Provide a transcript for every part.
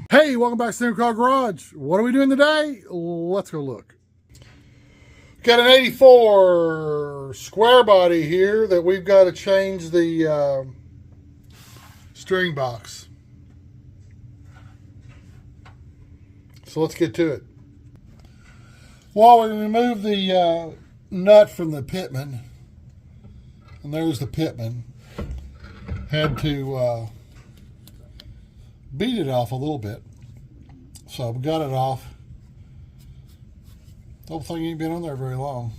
Hey, welcome back to Steering Car Garage. What are we doing today? Let's go look. Got an 84 square body here that we've got to change the steering box. So let's get to it. Well, we remove the nut from the pitman, and there's the pitman. Had to beat it off a little bit. So we got it off. The whole thing ain't been on there very long.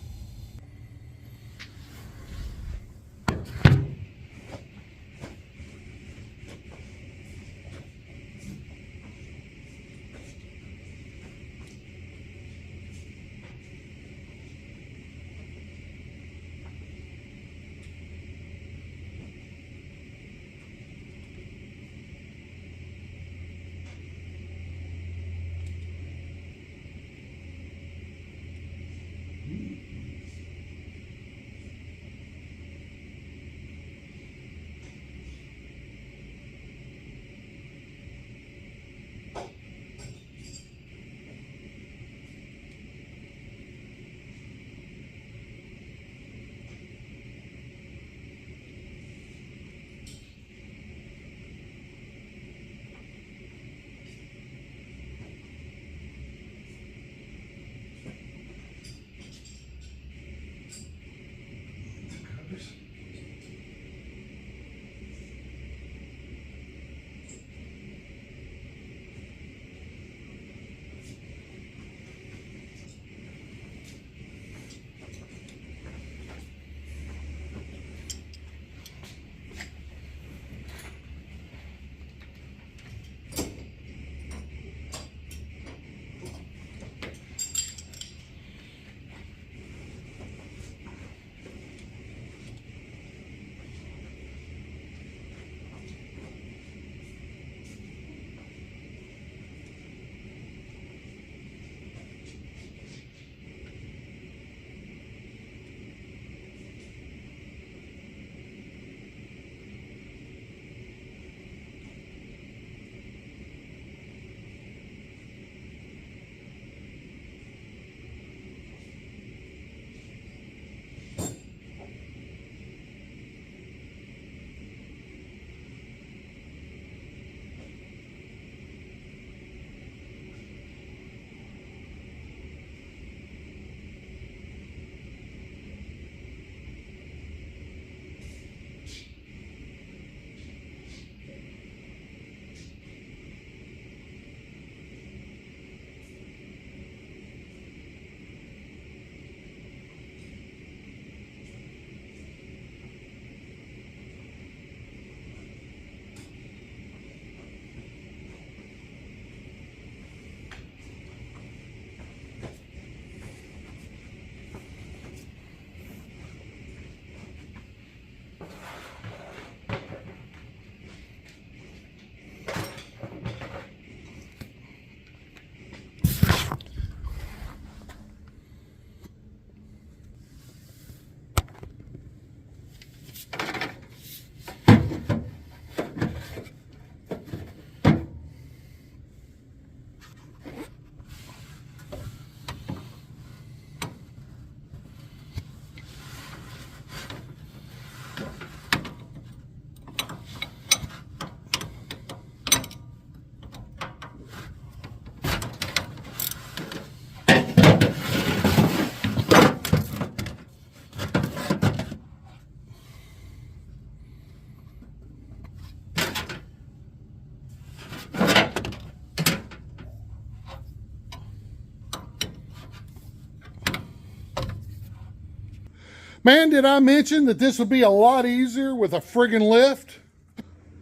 Man, did I mention that this would be a lot easier with a friggin' lift?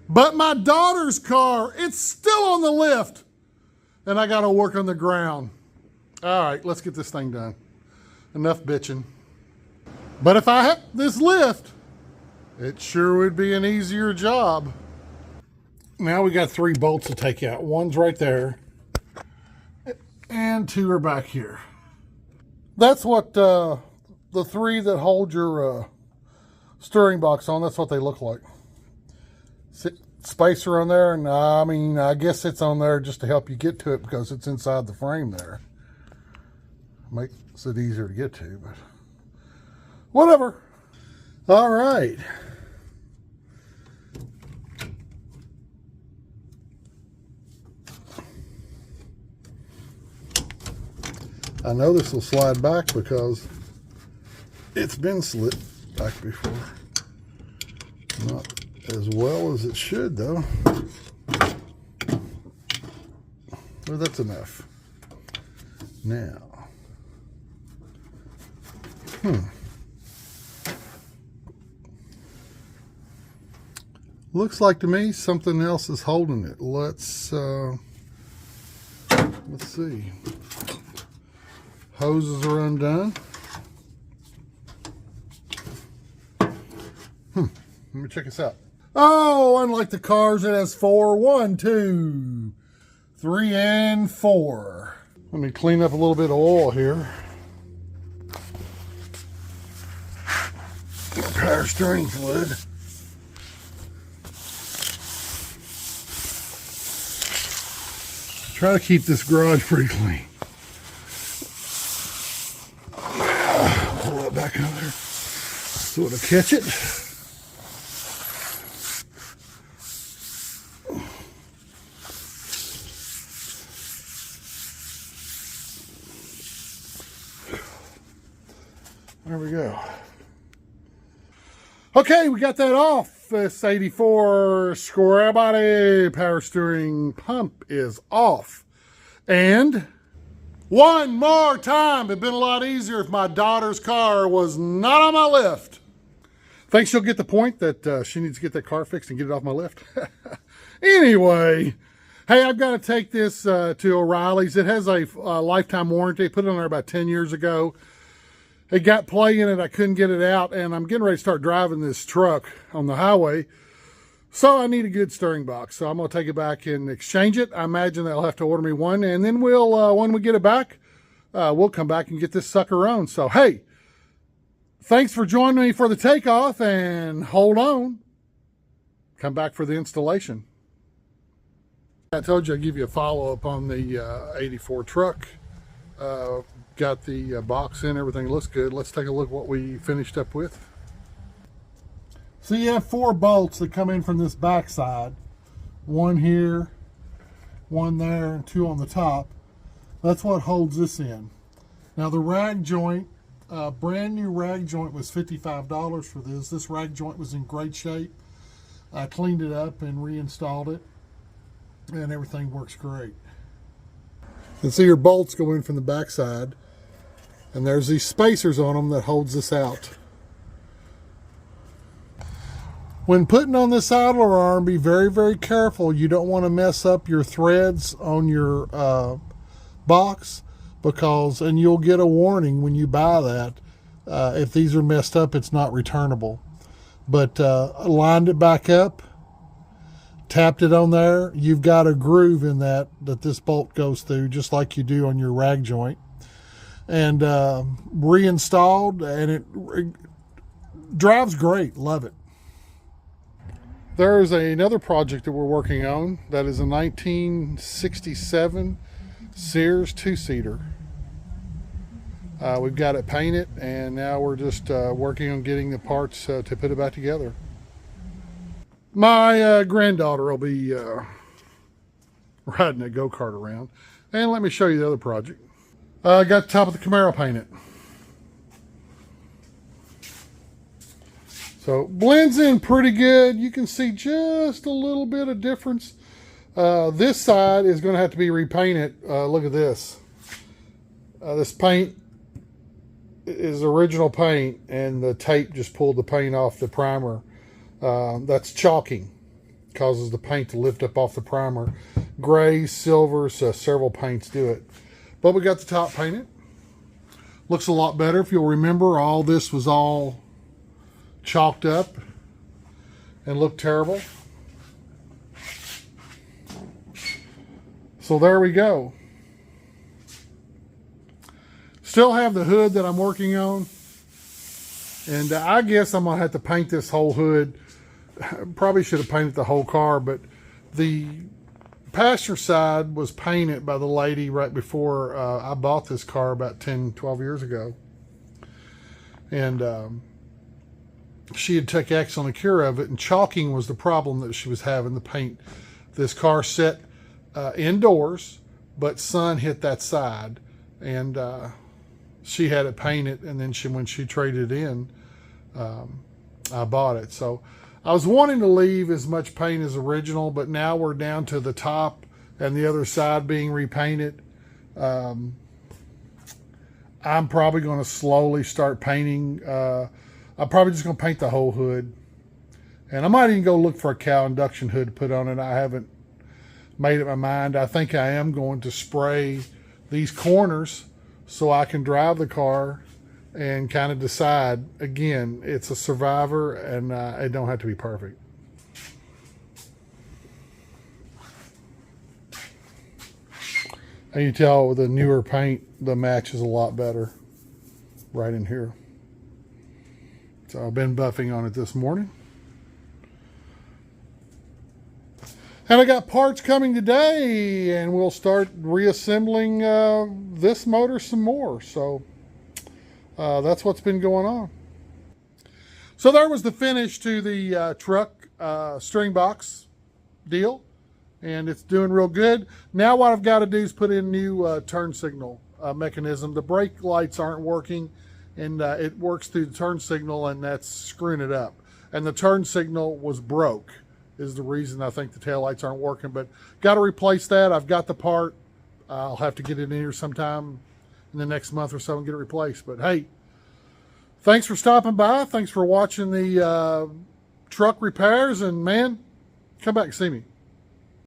But my daughter's car, it's still on the lift. And I gotta work on the ground. All right, let's get this thing done. Enough bitching. But if I had this lift, it sure would be an easier job. Now we got 3 bolts to take out. One's right there. And 2 are back here. That's what the 3 that hold your steering box on, that's what they look like. spacer on there, and I mean, I guess it's on there just to help you get to it because it's inside the frame there. Makes it easier to get to, but whatever. All right. I know this will slide back because it's been slid back before. Not as well as it should, though. Well, that's enough. Now, looks like to me something else is holding it. Let's see. Hoses are undone. Let me check this out. Oh, unlike the cars, it has 4. 1, 2, 3, and 4. Let me clean up a little bit of oil here. Power steering fluid. Try to keep this garage pretty clean. Pull that back out there so it'll catch it. There we go. Okay, we got that off. This 84 square body power steering pump is off. And one more time, it'd been a lot easier if my daughter's car was not on my lift. Think she'll get the point that she needs to get that car fixed and get it off my lift? Anyway, hey, I've got to take this to O'Reilly's. It has a lifetime warranty. I put it on there about 10 years ago. It got play in it. I couldn't get it out, and I'm getting ready to start driving this truck on the highway. So I need a good steering box. So I'm going to take it back and exchange it. I imagine they'll have to order me one, and then we'll, when we get it back, we'll come back and get this sucker on. So, hey, thanks for joining me for the takeoff, and hold on. Come back for the installation. I told you I'd give you a follow-up on the 84 truck. Got the box in, everything looks good. Let's take a look at what we finished up with. So you have 4 bolts that come in from this back side. 1 here, 1 there, and 2 on the top. That's what holds this in. Now the rag joint, brand new rag joint was $55 for this. This rag joint was in great shape. I cleaned it up and reinstalled it, and everything works great. And so your bolts go in from the back side, and there's these spacers on them that holds this out. When putting on this idler arm, be very, very careful. You don't want to mess up your threads on your box, because, and you'll get a warning when you buy that. If these are messed up, it's not returnable. But lined it back up, tapped it on there. You've got a groove in that this bolt goes through, just like you do on your rag joint. And reinstalled, and it drives great. Love it. There's another project that we're working on that is a 1967 Sears 2-seater. We've got it painted, and now we're just working on getting the parts to put it back together. My granddaughter will be riding a go-kart around. And let me show you the other project. I got the top of the Camaro painted. So blends in pretty good. You can see just a little bit of difference. This side is going to have to be repainted. Look at this. This paint is original paint, and the tape just pulled the paint off the primer. That's chalking. Causes the paint to lift up off the primer. Grays, silvers, several paints do it. But we got the top painted. Looks a lot better. If you'll remember, all this was all chalked up and looked terrible. So there we go. Still have the hood that I'm working on. And I guess I'm going to have to paint this whole hood Probably should have painted the whole car, but the passenger side was painted by the lady right before I bought this car about 10, 12 years ago. And she had took excellent care of it, and chalking was the problem that she was having, the paint. This car set indoors, but sun hit that side, and she had it painted, and then when she traded it in, I bought it. So I was wanting to leave as much paint as original, but now we're down to the top and the other side being repainted. I'm probably going to slowly start painting. I'm probably just going to paint the whole hood. And I might even go look for a cow induction hood to put on it. I haven't made up my mind. I think I am going to spray these corners so I can drive the car and kind of decide. Again, it's a Survivor, and it don't have to be perfect. And you tell with the newer paint, the match is a lot better right in here. So I've been buffing on it this morning. And I got parts coming today, and we'll start reassembling this motor some more. So that's what's been going on. So there was the finish to the truck string box deal, and it's doing real good. Now what I've got to do is put in new turn signal mechanism. The brake lights aren't working, and it works through the turn signal, and that's screwing it up. And the turn signal was broke, is the reason I think the taillights aren't working. But got to replace that. I've got the part. I'll have to get it in here sometime in the next month or so and get it replaced. But hey, thanks for stopping by. Thanks for watching the truck repairs. And man, come back and see me.